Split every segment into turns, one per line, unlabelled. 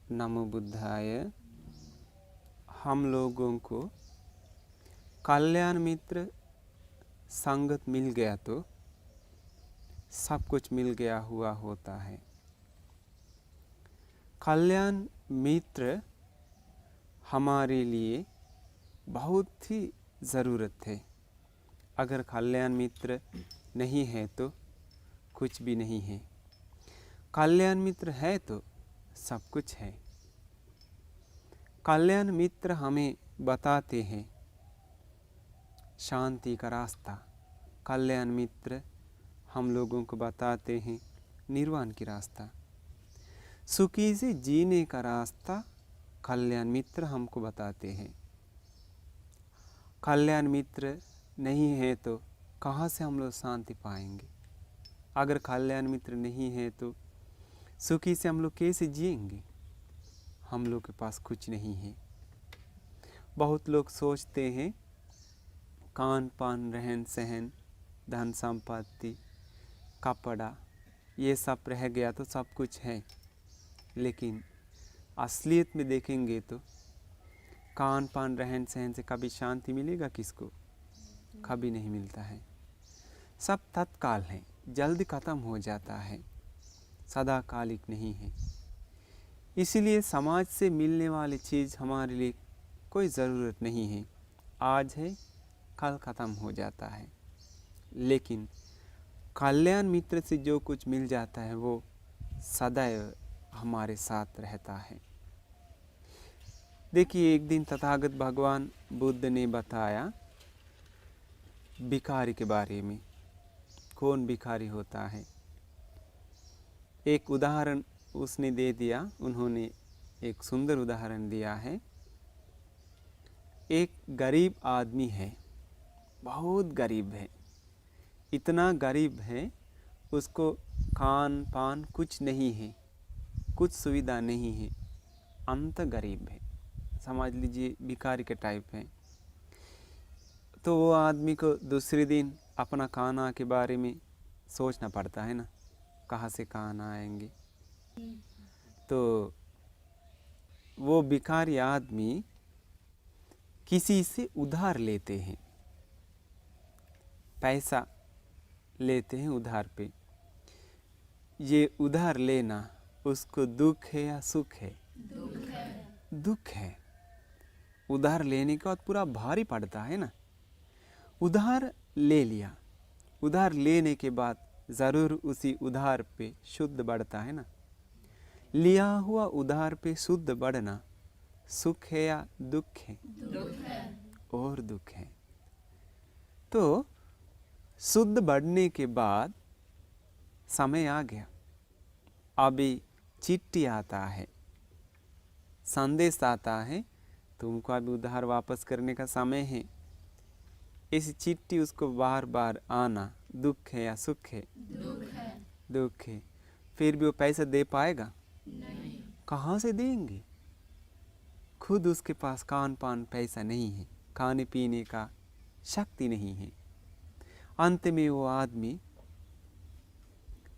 नमो बुद्धाय। हम लोगों को कल्याण मित्र संगत मिल गया तो सब कुछ मिल गया हुआ होता है। कल्याण मित्र हमारे लिए बहुत ही ज़रूरत है। अगर कल्याण मित्र नहीं है तो कुछ भी नहीं है। कल्याण मित्र है तो सब कुछ है। कल्याण मित्र हमें बताते हैं शांति का रास्ता। कल्याण मित्र हम लोगों को बताते हैं निर्वाण की रास्ता। सुखी से जीने का रास्ता कल्याण मित्र हमको बताते हैं। कल्याण मित्र नहीं है तो कहाँ से हम लोग शांति पाएंगे? अगर कल्याण मित्र नहीं है तो सुखी से हम लोग कैसे जिएंगे? हम लोग के पास कुछ नहीं है। बहुत लोग सोचते हैं खान पान रहन सहन धन संपत्ति कपड़ा ये सब रह गया तो सब कुछ है। लेकिन असलियत में देखेंगे तो खान पान रहन सहन से कभी शांति मिलेगा किसको? कभी नहीं मिलता है। सब तत्काल है, जल्दी ख़त्म हो जाता है, सदाकालिक नहीं है। इसीलिए समाज से मिलने वाली चीज़ हमारे लिए कोई ज़रूरत नहीं है। आज है कल ख़त्म हो जाता है। लेकिन कल्याण मित्र से जो कुछ मिल जाता है वो सदैव हमारे साथ रहता है। देखिए, एक दिन तथागत भगवान बुद्ध ने बताया भिखारी के बारे में। कौन भिखारी होता है? एक उदाहरण उसने दे दिया। उन्होंने एक सुंदर उदाहरण दिया है। एक गरीब आदमी है, बहुत गरीब है, इतना गरीब है उसको खान पान कुछ नहीं है, कुछ सुविधा नहीं है, अंत गरीब है। समझ लीजिए भिखारी के टाइप है। तो वो आदमी को दूसरे दिन अपना खाना के बारे में सोचना पड़ता है ना, कहाँ से खाना आएंगे। तो वो भिखारी आदमी किसी से उधार लेते हैं, पैसा लेते हैं उधार पे। ये उधार लेना उसको दुख है या सुख है? दुख है। दुख है। उधार लेने के बाद पूरा भारी पड़ता है ना। उधार ले लिया, उधार लेने के बाद ज़रूर उसी उधार पे शुद्ध बढ़ता है ना। लिया हुआ उधार पे शुद्ध बढ़ना सुख है या दुख है? दुख है। और दुख है। तो शुद्ध बढ़ने के बाद समय आ गया। अभी चिट्ठी आता है, संदेश आता है, तुमको अभी उधार वापस करने का समय है। इस चिट्ठी उसको बार बार आना दुख है या सुख है? दुख है। दुख है। फिर भी वो पैसा दे पाएगा? नहीं। कहाँ से देंगे? खुद उसके पास खान पान पैसा नहीं है, खाने पीने का शक्ति नहीं है। अंत में वो आदमी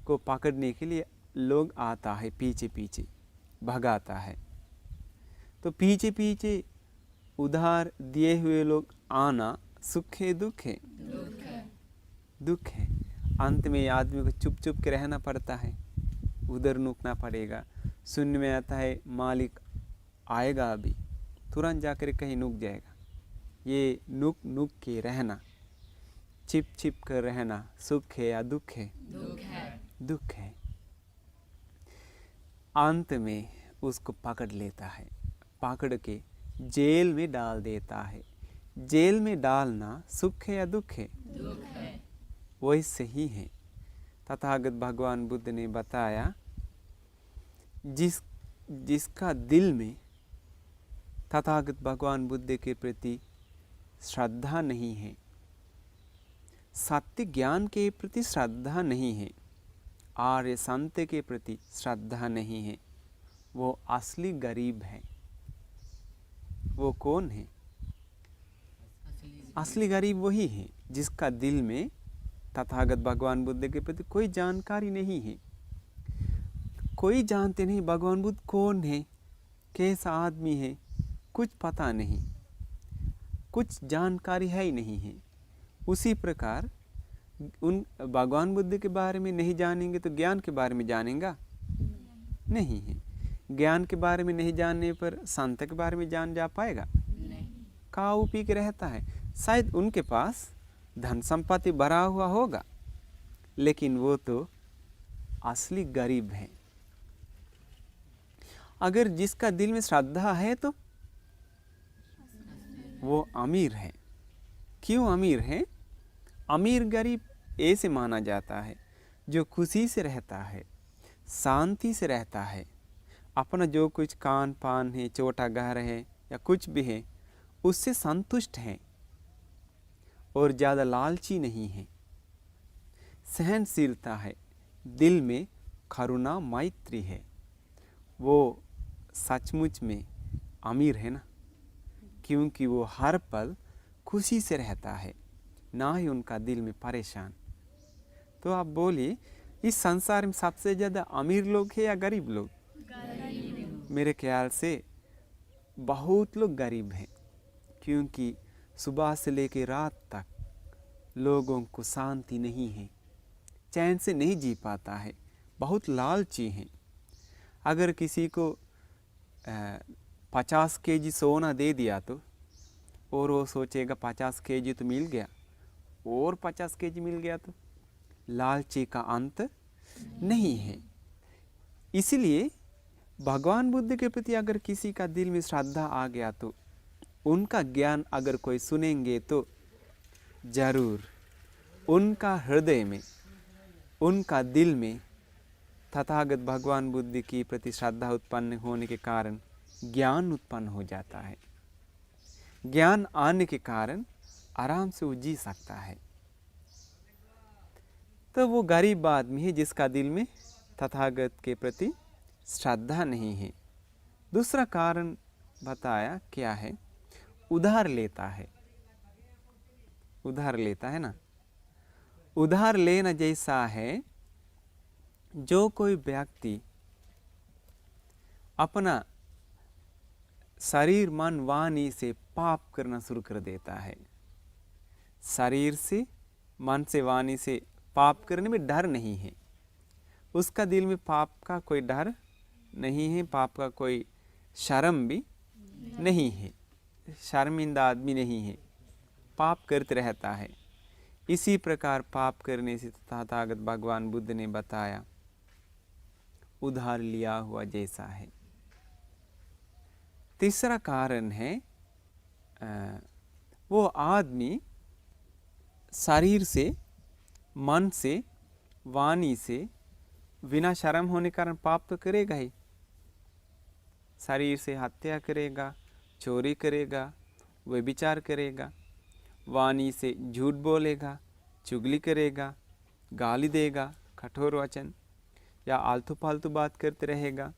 को पकड़ने के लिए लोग आता है, पीछे पीछे भगाता है। तो पीछे पीछे उधार दिए हुए लोग आना सुख है दुख है? दुख है। दुख है। अंत में आदमी को चुप चुप के रहना पड़ता है, उधर नुकना पड़ेगा। सुनने में आता है मालिक आएगा अभी, तुरंत जाकर कहीं नुक जाएगा। ये नुक नुक के रहना, छिप छिप कर रहना सुख है या दुख है? दुख है। दुख है। अंत में उसको पकड़ लेता है, पकड़ के जेल में डाल देता है। जेल में डालना सुख है या दुख है? दुख है। वैसे ही है। तथागत भगवान बुद्ध ने बताया जिसका दिल में तथागत भगवान बुद्ध के प्रति श्रद्धा नहीं है, सत्य ज्ञान के प्रति श्रद्धा नहीं है, आर्य संत के प्रति श्रद्धा नहीं है, वो असली गरीब है। वो कौन है? असली गरीब वही है जिसका दिल में तथागत भगवान बुद्ध के प्रति कोई जानकारी नहीं है। कोई जानते नहीं भगवान बुद्ध कौन है, कैसा आदमी है कुछ पता नहीं, कुछ जानकारी है ही नहीं है। उसी प्रकार उन भगवान बुद्ध के बारे में नहीं जानेंगे तो ज्ञान के बारे में जानेगा नहीं है। ज्ञान के बारे में नहीं जानने पर संत के बारे में जान जा पाएगा नहीं। खाओ पी के रहता है, शायद उनके पास धन संपत्ति भरा हुआ होगा, लेकिन वो तो असली गरीब है। अगर जिसका दिल में श्रद्धा है तो वो अमीर है। क्यों अमीर है? अमीर गरीब ऐसे माना जाता है जो खुशी से रहता है, शांति से रहता है, अपना जो कुछ कान पान है, छोटा घर है या कुछ भी है उससे संतुष्ट है और ज़्यादा लालची नहीं है, सहनशीलता है, दिल में करुणा मैत्री है। वो सचमुच में अमीर है ना, क्योंकि वो हर पल खुशी से रहता है, ना ही उनका दिल में परेशान। तो आप बोलिए इस संसार में सबसे ज़्यादा अमीर लोग हैं या गरीब लोग? मेरे ख्याल से बहुत लोग गरीब हैं, क्योंकि सुबह से लेकर रात तक लोगों को शांति नहीं है, चैन से नहीं जी पाता है, बहुत लालची हैं। अगर किसी को 50 केजी सोना दे दिया तो और वो सोचेगा 50 केजी तो मिल गया और 50 केजी मिल गया, तो लालची का अंत नहीं है। इसलिए भगवान बुद्ध के प्रति अगर किसी का दिल में श्रद्धा आ गया तो उनका ज्ञान अगर कोई सुनेंगे तो जरूर उनका हृदय में, उनका दिल में तथागत भगवान बुद्ध की प्रति श्रद्धा उत्पन्न होने के कारण ज्ञान उत्पन्न हो जाता है। ज्ञान आने के कारण आराम से वो जी सकता है। तो वो गरीब आदमी है जिसका दिल में तथागत के प्रति श्रद्धा नहीं है। दूसरा कारण बताया क्या है? उधार लेता है। उधार लेता है ना। उधार लेना जैसा है, जो कोई व्यक्ति अपना शरीर मन वाणी से पाप करना शुरू कर देता है, शरीर से मन से वाणी से पाप करने में डर नहीं है, उसका दिल में पाप का कोई डर नहीं है, पाप का कोई शर्म भी नहीं है, शर्मिंदा आदमी नहीं है, पाप करते रहता है। इसी प्रकार पाप करने से तथागत भगवान बुद्ध ने बताया उधार लिया हुआ जैसा है। तीसरा कारण है वो आदमी शरीर से, मन से, वाणी से बिना शर्म होने के कारण पाप तो करेगा ही। शरीर से हत्या करेगा, चोरी करेगा, व्यभिचार करेगा, वाणी से झूठ बोलेगा, चुगली करेगा, गाली देगा, कठोर वचन या आलतू फालतू बात करते रहेगा।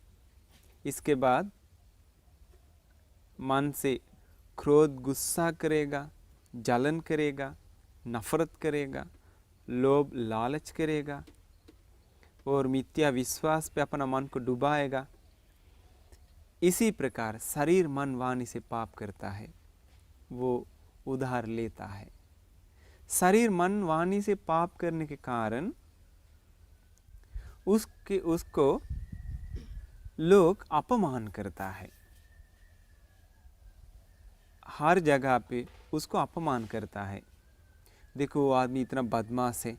इसके बाद मन से क्रोध गुस्सा करेगा, जलन करेगा, नफरत करेगा, लोभ लालच करेगा और मिथ्या विश्वास पे अपना मन को डुबाएगा। इसी प्रकार शरीर मन वाणी से पाप करता है, वो उधार लेता है। शरीर मन वाणी से पाप करने के कारण उसको लोग अपमान करता है, हर जगह पे उसको अपमान करता है। देखो वो आदमी इतना बदमाश है,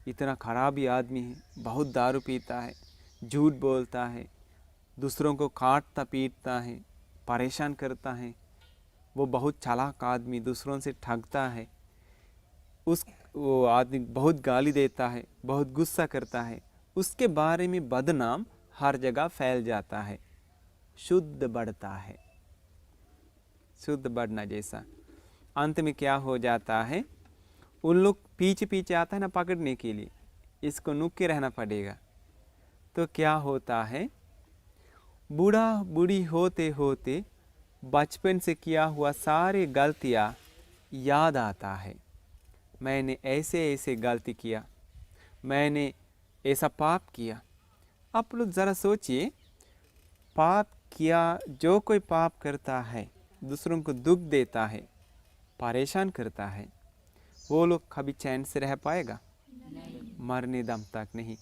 इतना खराबी आदमी है, बहुत दारू पीता है, झूठ बोलता है, दूसरों को काटता पीटता है, परेशान करता है, वो बहुत चालाक आदमी, दूसरों से ठगता है, वो आदमी बहुत गाली देता है, बहुत गुस्सा करता है, उसके बारे में बदनाम हर जगह फैल जाता है, शुद्ध बढ़ता है, शुद्ध बढ़ना जैसा। अंत में क्या हो जाता है, उन लोग पीछे पीछे आता है ना पकड़ने के लिए, इसको नुक के रहना पड़ेगा। तो क्या होता है, बूढ़ा बूढ़ी होते होते बचपन से किया हुआ सारे गलतियाँ याद आता है। मैंने ऐसे ऐसे गलती किया, मैंने ऐसा पाप किया। आप लोग ज़रा सोचिए, पाप किया जो कोई पाप करता है, दूसरों को दुख देता है, परेशान करता है, वो लोग कभी चैन से रह पाएगा? मरने दम तक नहीं।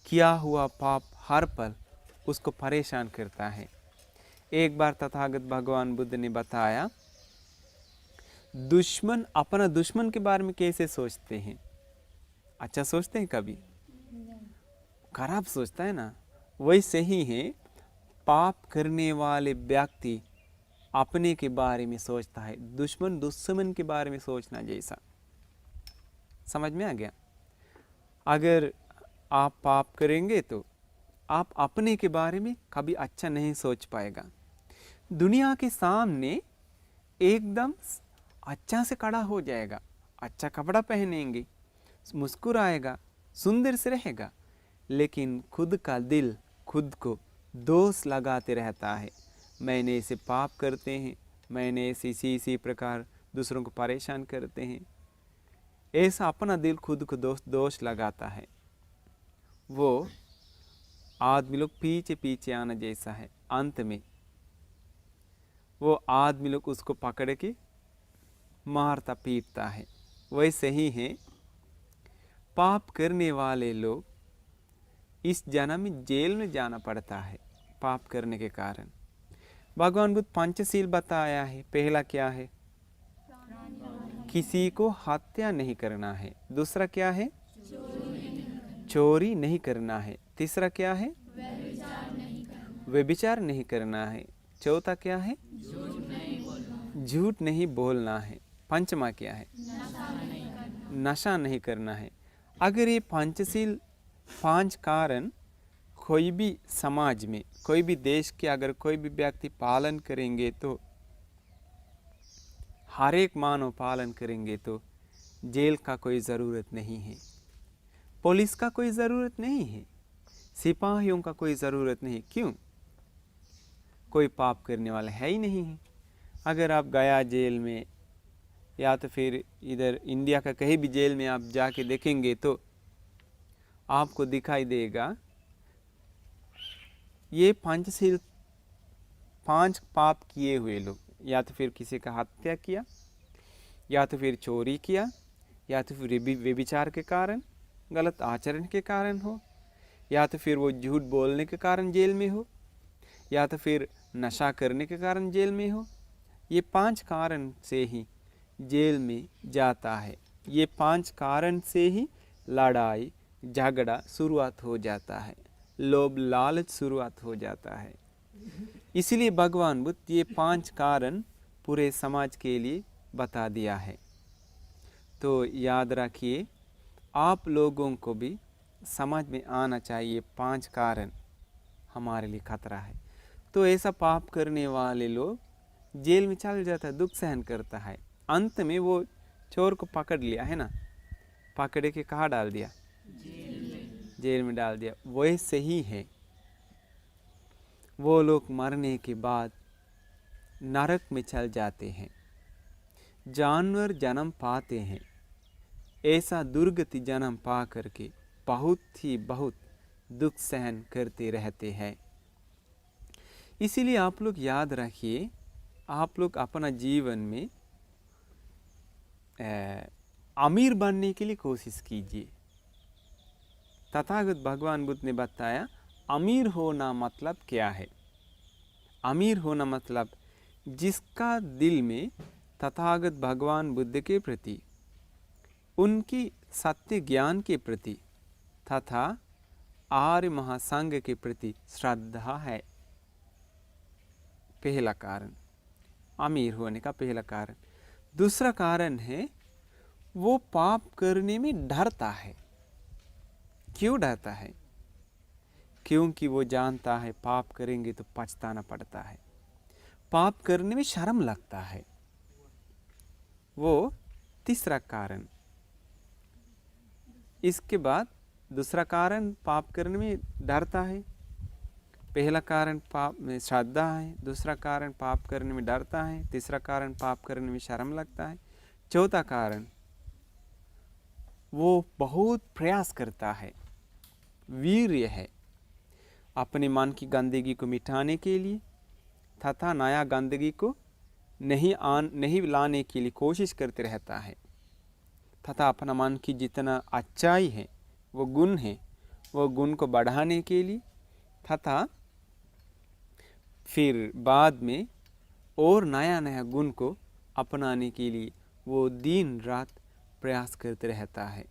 किया हुआ पाप हर पल उसको परेशान करता है। एक बार तथागत भगवान बुद्ध ने बताया, दुश्मन अपना दुश्मन के बारे में कैसे सोचते हैं? अच्छा सोचते हैं कभी? खराब सोचता है ना। वैसे ही है, पाप करने वाले व्यक्ति अपने के बारे में सोचता है, दुश्मन दुश्मन के बारे में सोचना जैसा। समझ में आ गया? अगर आप पाप करेंगे तो आप अपने के बारे में कभी अच्छा नहीं सोच पाएगा। दुनिया के सामने एकदम अच्छा से खड़ा हो जाएगा, अच्छा कपड़ा पहनेंगे, मुस्कुराएगा, सुंदर से रहेगा, लेकिन खुद का दिल खुद को दोष लगाते रहता है। मैंने ऐसे पाप करते हैं, मैंने ऐसे इसी प्रकार दूसरों को परेशान करते हैं, ऐसा अपना दिल खुद को दोष लगाता है। वो आदमी लोग पीछे पीछे आना जैसा है। अंत में वो आदमी लोग उसको पकड़ के मारता पीटता है। वैसे ही है, पाप करने वाले लोग इस जन्म में जेल में जाना पड़ता है पाप करने के कारण। भगवान बुद्ध पंचशील बताया है। पहला क्या है? किसी को हत्या नहीं करना है। दूसरा क्या है? चोरी नहीं करना है। तीसरा क्या है? व्यभिचार नहीं करना है। चौथा क्या है? झूठ नहीं बोलना है। पंचमा क्या है? नशा नहीं करना है। अगर ये पंचशील 5 कारण कोई भी समाज में, कोई भी देश के अगर कोई भी व्यक्ति पालन करेंगे, तो हर एक मानव पालन करेंगे, तो जेल का कोई ज़रूरत नहीं है, पुलिस का कोई ज़रूरत नहीं है, सिपाहियों का कोई ज़रूरत नहीं। क्यों? कोई पाप करने वाला है ही नहीं है। अगर आप गया जेल में या तो फिर इधर इंडिया का कहीं भी जेल में आप जाके देखेंगे तो आपको दिखाई देगा ये पंचशील 5 पाप किए हुए लोग, या तो फिर किसी का हत्या किया, या तो फिर चोरी किया, या तो फिर व्यभिचार के कारण, गलत आचरण के कारण हो, या तो फिर वो झूठ बोलने के कारण जेल में हो, या तो फिर नशा करने के कारण जेल में हो। ये 5 कारण से ही जेल में जाता है। ये 5 कारण से ही लड़ाई झगड़ा शुरुआत हो जाता है, लोभ लालच शुरुआत हो जाता है। इसलिए भगवान बुद्ध ये 5 कारण पूरे समाज के लिए बता दिया है। तो याद रखिए, आप लोगों को भी समझ में आना चाहिए 5 कारण हमारे लिए खतरा है। तो ऐसा पाप करने वाले लोग जेल में चल जाता है, दुख सहन करता है। अंत में वो चोर को पकड़ लिया है ना, पकड़ के कहाँ डाल दिया? जेल में डाल दिया। वैसे ही है, वो लोग मरने के बाद नरक में चल जाते हैं, जानवर जन्म पाते हैं। ऐसा दुर्गति जन्म पा करके बहुत दुख सहन करते रहते हैं। इसीलिए आप लोग याद रखिए, आप लोग अपना जीवन में अमीर बनने के लिए कोशिश कीजिए। तथागत भगवान बुद्ध ने बताया, अमीर होना मतलब क्या है? अमीर होना मतलब जिसका दिल में तथागत भगवान बुद्ध के प्रति, उनकी सत्य ज्ञान के प्रति तथा आर्य महासंघ के प्रति श्रद्धा है। पहला कारण, अमीर होने का पहला कारण। दूसरा कारण है, वो पाप करने में डरता है। क्यों डरता है? क्योंकि वो जानता है पाप करेंगे तो पछताना पड़ता है, पाप करने में शर्म लगता है। वो तीसरा कारण। इसके बाद दूसरा कारण, पाप करने में डरता है। पहला कारण पाप में श्रद्धा है, दूसरा कारण पाप करने में डरता है, तीसरा कारण पाप करने में शर्म लगता है, चौथा कारण वो बहुत प्रयास करता है, वीर्य है, अपने मन की गंदगी को मिटाने के लिए, तथा नया गंदगी को नहीं लाने के लिए कोशिश करते रहता है, तथा अपना मन की जितना अच्छाई है वो गुण है, वो गुण को बढ़ाने के लिए तथा फिर बाद में और नया नया गुण को अपनाने के लिए वो दिन रात प्रयास करते रहता है।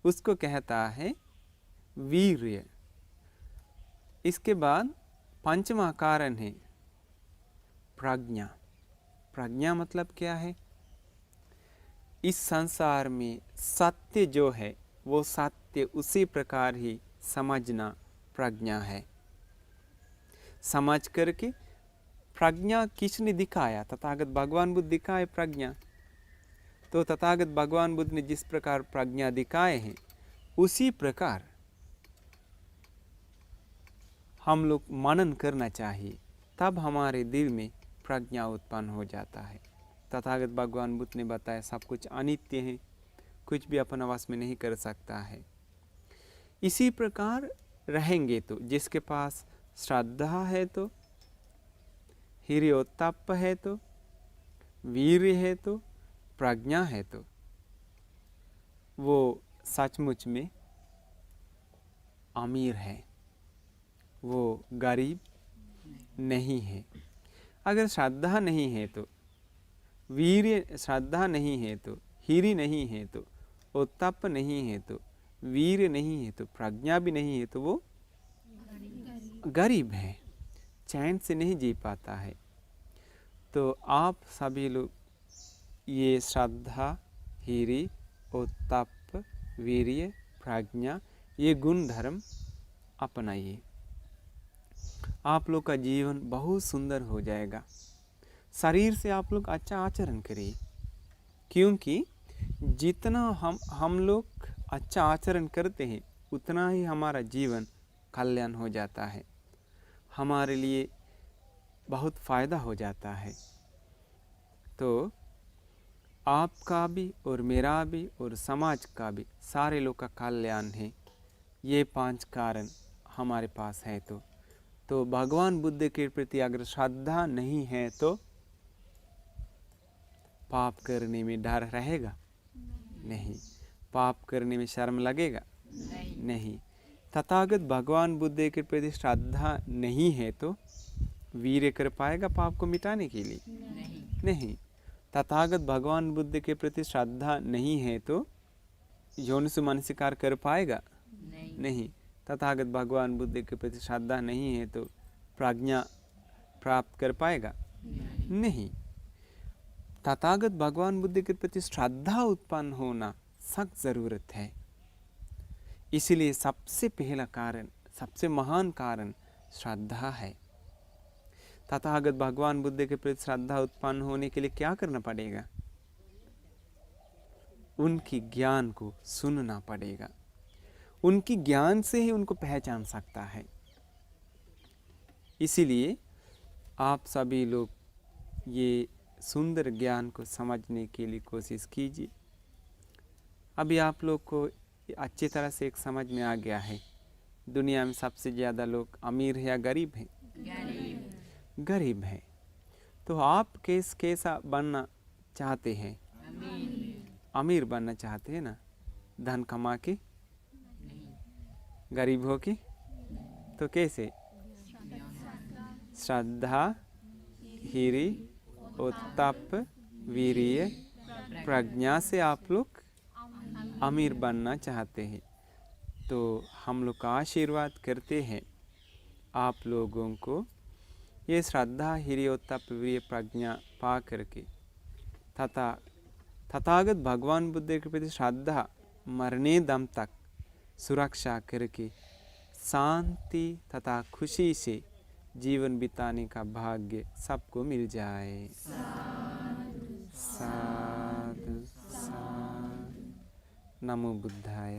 उसको कहता है वीर्य। इसके बाद पंचमा कारण है प्रज्ञा। प्रज्ञा मतलब क्या है? इस संसार में सत्य जो है वो सत्य उसी प्रकार ही समझना प्रज्ञा है। समझ करके प्रज्ञा किसने दिखाया? तथागत भगवान बुद्ध दिखाए प्रज्ञा। तो तथागत भगवान बुद्ध ने जिस प्रकार प्रज्ञा दिखाए हैं उसी प्रकार हम लोग मनन करना चाहिए, तब हमारे दिल में प्रज्ञा उत्पन्न हो जाता है। तथागत भगवान बुद्ध ने बताया सब कुछ अनित्य है, कुछ भी अपना वश में नहीं कर सकता है। इसी प्रकार रहेंगे तो जिसके पास श्रद्धा है, तो हिर्योत्तप है, तो वीर्य है, तो प्रज्ञा है, तो वो सचमुच में अमीर है, वो गरीब नहीं है। अगर श्रद्धा नहीं है तो वीर्य, श्रद्धा नहीं है तो हिरि नहीं है, तो उत्तप नहीं है, तो वीर्य नहीं है, तो प्रज्ञा भी नहीं है, तो वो गरीब है, चैन से नहीं जी पाता है। तो आप सभी लोग ये श्रद्धा, हिरि, उत्तप, वीर्य, प्रज्ञा ये गुण धर्म अपनाइए। आप लोग का जीवन बहुत सुंदर हो जाएगा। शरीर से आप लोग अच्छा आचरण करिए, क्योंकि जितना हम लोग अच्छा आचरण करते हैं उतना ही हमारा जीवन कल्याण हो जाता है, हमारे लिए बहुत फ़ायदा हो जाता है। तो आपका भी और मेरा भी और समाज का भी, सारे लोग का कल्याण है। ये 5 कारण हमारे पास है। तो भगवान बुद्ध के प्रति अगर श्रद्धा नहीं है तो पाप करने में डर रहेगा? नहीं। पाप करने में शर्म लगेगा? नहीं। तथागत भगवान बुद्ध के प्रति श्रद्धा नहीं है तो वीर्य कर पाएगा पाप को मिटाने के लिए? नहीं। तथागत भगवान बुद्ध के प्रति श्रद्धा नहीं है तो योनिसु मनसिकार कर पाएगा? नहीं। तथागत भगवान बुद्ध के प्रति श्रद्धा नहीं है तो प्रज्ञा प्राप्त कर पाएगा? नहीं। तथागत भगवान बुद्ध के प्रति श्रद्धा उत्पन्न होना सख्त ज़रूरत है। इसलिए सबसे पहला कारण, सबसे महान कारण श्रद्धा है। तथागत भगवान बुद्ध के प्रति श्रद्धा उत्पन्न होने के लिए क्या करना पड़ेगा? उनकी ज्ञान को सुनना पड़ेगा। उनकी ज्ञान से ही उनको पहचान सकता है। इसीलिए आप सभी लोग ये सुंदर ज्ञान को समझने के लिए कोशिश कीजिए। अभी आप लोग को अच्छी तरह से एक समझ में आ गया है, दुनिया में सबसे ज़्यादा लोग अमीर है या गरीब हैं? गरीब है। तो आप कैसा बनना चाहते हैं? अमीर बनना चाहते हैं ना? धन कमा के? गरीब हो के? तो कैसे? श्रद्धा, हिरि, उत्तप, वीर्य, प्रज्ञा से आप लोग अमीर बनना चाहते हैं। तो हम लोग का आशीर्वाद करते हैं आप लोगों को ये श्रद्धा, हिरि, उत्तप, वीर्य, प्रज्ञा पा करके तथागत भगवान बुद्ध के प्रति श्रद्धा मरने दम तक सुरक्षा करके शांति तथा खुशी से जीवन बिताने का भाग्य सबको मिल जाए। साधु साधु। नमो बुद्धाय।